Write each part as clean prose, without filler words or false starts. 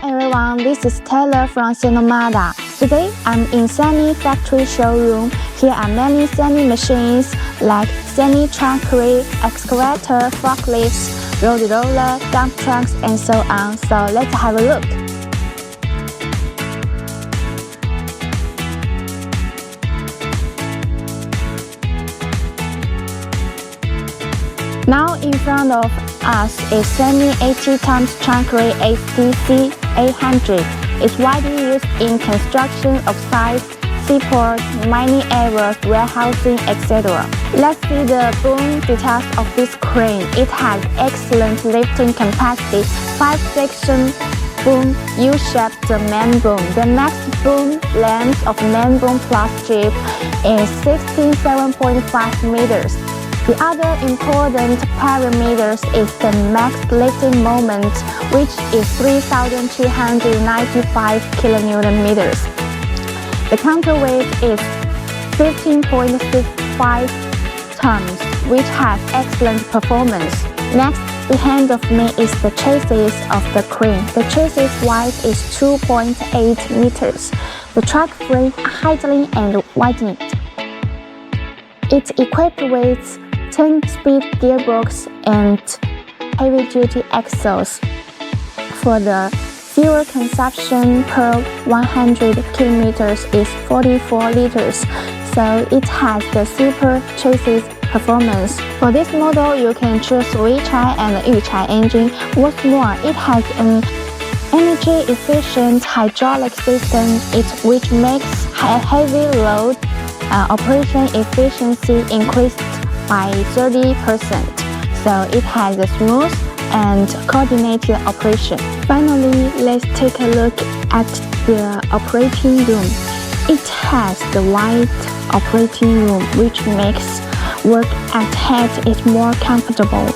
everyone, this is Taylor from SINOMADA. Today I'm in SANY factory showroom. Here are many SANY machines like SANY trunkery, excavator, forklifts, road roller, dump trucks, and so on. So let's have a look. Now in front of us is SANY 80x trunkery STC800. It's widely used in construction of sites, seaports, mining areas, warehousing, etc. Let's see the boom details of this crane. It has excellent lifting capacity, 5-section boom, U-shaped main boom. The max boom length of main boom plus jib is 67.5 meters. The other important parameters is the max lifting moment, which is 3,295 kN. The counterweight is 15.65 tons, which has excellent performance. Next, behind of me is the chassis of the crane. The chassis width is 2.8 meters. The truck frame highly and widened. It's equipped with 10-speed gearbox and heavy-duty axles. For the fuel consumption per 100 kilometers is 44 liters, so it has the super chassis performance. For this model, you can choose WEICHAI and YUCHAI engine. What's more, it has an energy-efficient hydraulic system, which makes heavy load operation efficiency increased by 30%, so it has a smooth and coordinated operation. Finally, let's take a look at the operating room. It has the wide operating room, which makes work at head is more comfortable.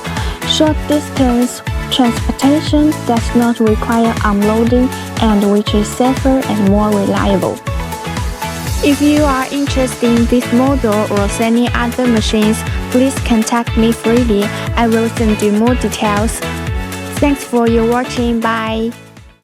Short distance transportation does not require unloading, and which is safer and more reliable. If you are interested in this model or any other machines, please contact me freely. I will send you more details. Thanks for your watching. Bye.